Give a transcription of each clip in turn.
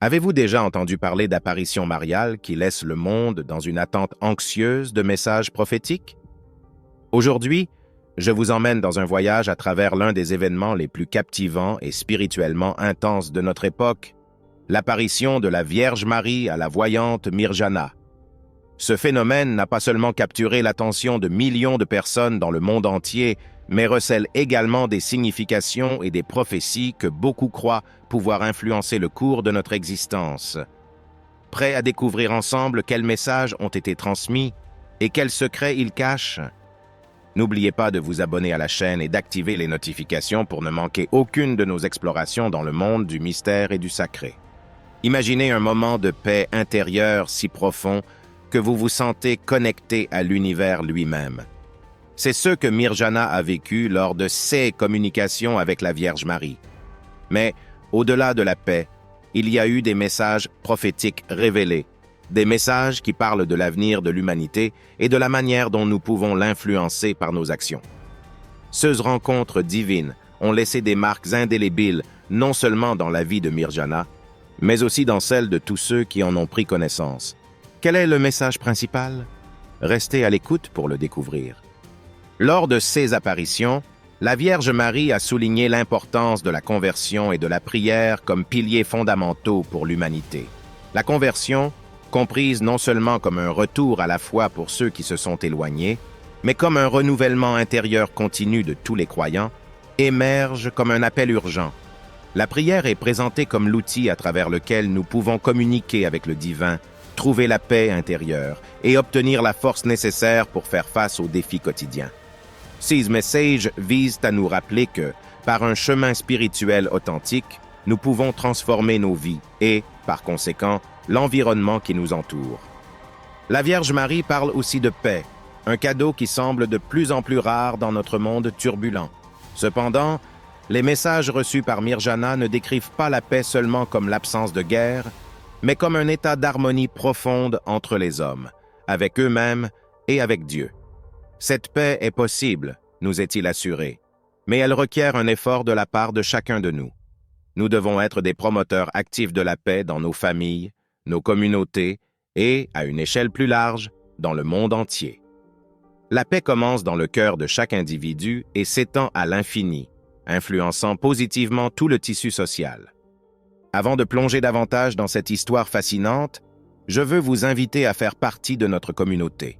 Avez-vous déjà entendu parler d'apparitions mariales qui laissent le monde dans une attente anxieuse de messages prophétiques? Aujourd'hui, je vous emmène dans un voyage à travers l'un des événements les plus captivants et spirituellement intenses de notre époque, l'apparition de la Vierge Marie à la voyante Mirjana. Ce phénomène n'a pas seulement capturé l'attention de millions de personnes dans le monde entier, mais recèle également des significations et des prophéties que beaucoup croient pouvoir influencer le cours de notre existence. Prêts à découvrir ensemble quels messages ont été transmis et quels secrets ils cachent? N'oubliez pas de vous abonner à la chaîne et d'activer les notifications pour ne manquer aucune de nos explorations dans le monde du mystère et du sacré. Imaginez un moment de paix intérieure si profond que vous vous sentez connecté à l'univers lui-même. C'est ce que Mirjana a vécu lors de ses communications avec la Vierge Marie. Mais, au-delà de la paix, il y a eu des messages prophétiques révélés, des messages qui parlent de l'avenir de l'humanité et de la manière dont nous pouvons l'influencer par nos actions. Ces rencontres divines ont laissé des marques indélébiles non seulement dans la vie de Mirjana, mais aussi dans celle de tous ceux qui en ont pris connaissance. Quel est le message principal? Restez à l'écoute pour le découvrir. Lors de ces apparitions, la Vierge Marie a souligné l'importance de la conversion et de la prière comme piliers fondamentaux pour l'humanité. La conversion, comprise non seulement comme un retour à la foi pour ceux qui se sont éloignés, mais comme un renouvellement intérieur continu de tous les croyants, émerge comme un appel urgent. La prière est présentée comme l'outil à travers lequel nous pouvons communiquer avec le divin, trouver la paix intérieure et obtenir la force nécessaire pour faire face aux défis quotidiens. Ces messages visent à nous rappeler que, par un chemin spirituel authentique, nous pouvons transformer nos vies et, par conséquent, l'environnement qui nous entoure. La Vierge Marie parle aussi de paix, un cadeau qui semble de plus en plus rare dans notre monde turbulent. Cependant, les messages reçus par Mirjana ne décrivent pas la paix seulement comme l'absence de guerre, mais comme un état d'harmonie profonde entre les hommes, avec eux-mêmes et avec Dieu. Cette paix est possible, nous est-il assuré, mais elle requiert un effort de la part de chacun de nous. Nous devons être des promoteurs actifs de la paix dans nos familles, nos communautés et, à une échelle plus large, dans le monde entier. La paix commence dans le cœur de chaque individu et s'étend à l'infini, influençant positivement tout le tissu social. Avant de plonger davantage dans cette histoire fascinante, je veux vous inviter à faire partie de notre communauté.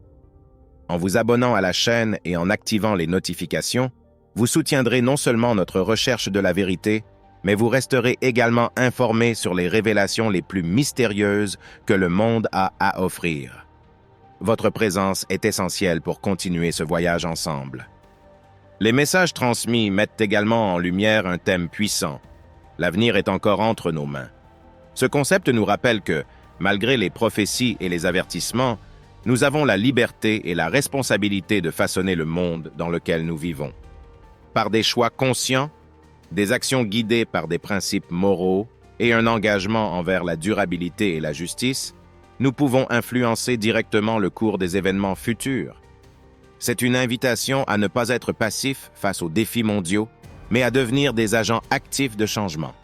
En vous abonnant à la chaîne et en activant les notifications, vous soutiendrez non seulement notre recherche de la vérité, mais vous resterez également informés sur les révélations les plus mystérieuses que le monde a à offrir. Votre présence est essentielle pour continuer ce voyage ensemble. Les messages transmis mettent également en lumière un thème puissant. L'avenir est encore entre nos mains. Ce concept nous rappelle que, malgré les prophéties et les avertissements, nous avons la liberté et la responsabilité de façonner le monde dans lequel nous vivons. Par des choix conscients, des actions guidées par des principes moraux et un engagement envers la durabilité et la justice, nous pouvons influencer directement le cours des événements futurs. C'est une invitation à ne pas être passif face aux défis mondiaux, mais à devenir des agents actifs de changement.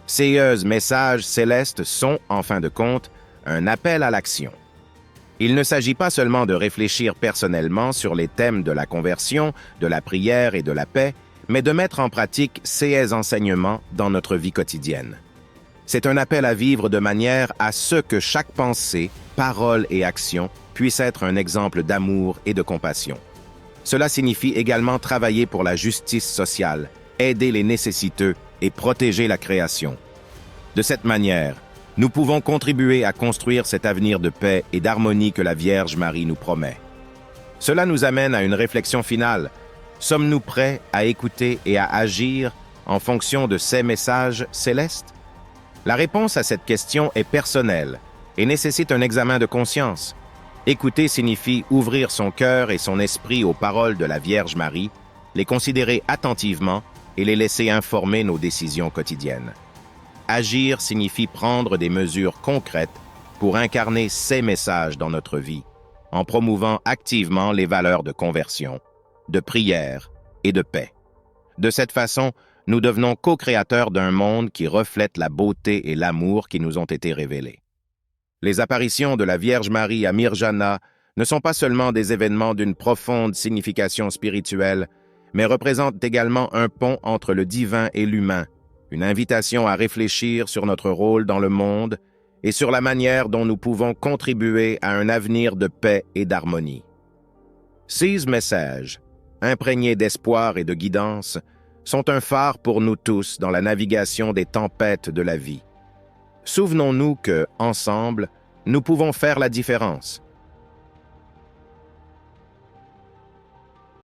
Ces messages célestes sont, en fin de compte, un appel à l'action. Il ne s'agit pas seulement de réfléchir personnellement sur les thèmes de la conversion, de la prière et de la paix, mais de mettre en pratique ces enseignements dans notre vie quotidienne. C'est un appel à vivre de manière à ce que chaque pensée, parole et action puisse être un exemple d'amour et de compassion. Cela signifie également travailler pour la justice sociale, aider les nécessiteux et protéger la création. De cette manière, nous pouvons contribuer à construire cet avenir de paix et d'harmonie que la Vierge Marie nous promet. Cela nous amène à une réflexion finale. Sommes-nous prêts à écouter et à agir en fonction de ces messages célestes? La réponse à cette question est personnelle et nécessite un examen de conscience. Écouter signifie ouvrir son cœur et son esprit aux paroles de la Vierge Marie, les considérer attentivement et les laisser informer nos décisions quotidiennes. Agir signifie prendre des mesures concrètes pour incarner ces messages dans notre vie, en promouvant activement les valeurs de conversion, de prière et de paix. De cette façon, nous devenons co-créateurs d'un monde qui reflète la beauté et l'amour qui nous ont été révélés. Les apparitions de la Vierge Marie à Mirjana ne sont pas seulement des événements d'une profonde signification spirituelle, mais représentent également un pont entre le divin et l'humain, une invitation à réfléchir sur notre rôle dans le monde et sur la manière dont nous pouvons contribuer à un avenir de paix et d'harmonie. Ces messages, imprégnés d'espoir et de guidance, sont un phare pour nous tous dans la navigation des tempêtes de la vie. Souvenons-nous que, ensemble, nous pouvons faire la différence.